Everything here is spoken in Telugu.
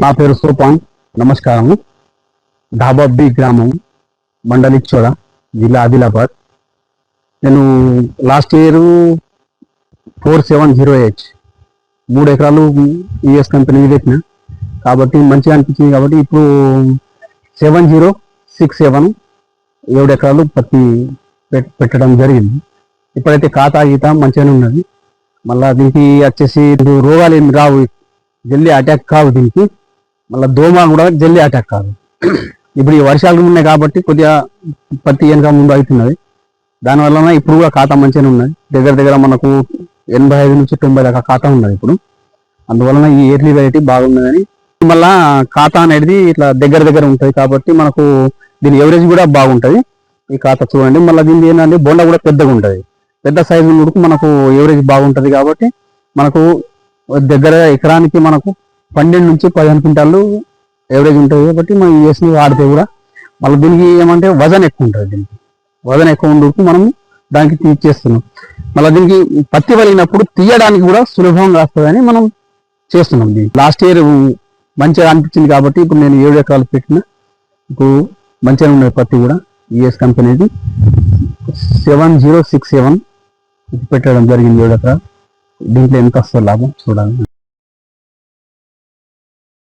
నా పేరు సోపాన్. నమస్కారము. ఢాబా బి గ్రామం, మండలిచ్చోడ, జిల్లా ఆదిలాబాద్. నేను లాస్ట్ ఇయర్ 4708 3 ఎకరాలు యుఎస్ కంపెనీ పెట్టిన కాబట్టి మంచిగా అనిపించింది. కాబట్టి ఇప్పుడు 7067 7 ఎకరాలు పత్తి పెట్టడం జరిగింది. ఇప్పుడైతే ఖాతా గీత మంచిగానే ఉన్నది. మళ్ళీ దీనికి వచ్చేసి రోగాలు ఏమి రావు, జల్దీ అటాక్ కావు దీనికి. మళ్ళీ దోమ కూడా జల్దీ అటాక్ కాదు. ఇప్పుడు ఈ వర్షాలు ఉన్నాయి కాబట్టి కొద్దిగా పత్తి వెనక ముందు అవుతున్నది. దానివల్ల ఇప్పుడు కూడా ఖాతా మంచిగానే ఉన్నది. దగ్గర దగ్గర మనకు 85 నుంచి 90 దాకా ఖాతా ఉన్నది ఇప్పుడు. అందువలన ఈ ఎర్లీ వెరైటీ బాగున్నదని. మళ్ళా ఖాతా అనేది ఇట్లా దగ్గర దగ్గర ఉంటుంది కాబట్టి మనకు దీని ఎవరేజ్ కూడా బాగుంటుంది. ఈ ఖాతా చూడండి. మళ్ళీ దీని ఏంటంటే బొండ కూడా పెద్దగా ఉంటుంది. పెద్ద సైజు ఉడుకు మనకు ఎవరేజ్ బాగుంటుంది కాబట్టి మనకు దగ్గర ఎకరానికి మనకు 12 నుంచి 15 క్వింటాలు ఎవరేజ్ ఉంటుంది. కాబట్టి మనం వేసి వాడితే కూడా మళ్ళీ దీనికి ఏమంటే వజన్ ఎక్కువ ఉంటుంది. దీనికి వజన్ ఎక్కువ ఉండకు మనం దానికి తీసేస్తున్నాం. మళ్ళీ దీనికి పత్తి వలిగినప్పుడు తీయడానికి కూడా సులభంగా వస్తుందని మనం చేస్తున్నాం. దీనికి లాస్ట్ ఇయర్ మంచిగా అనిపించింది కాబట్టి ఇప్పుడు నేను 7 ఎకరాలు పెట్టిన. ఇప్పుడు మంచిగా ఉన్నది పత్తి కూడా. యుఎస్ కంపెనీది 7067 పెట్టడం జరిగింది 7 ఎకరాలు. దీంట్లో ఎంత వస్తుంది లాభం చూడాలి.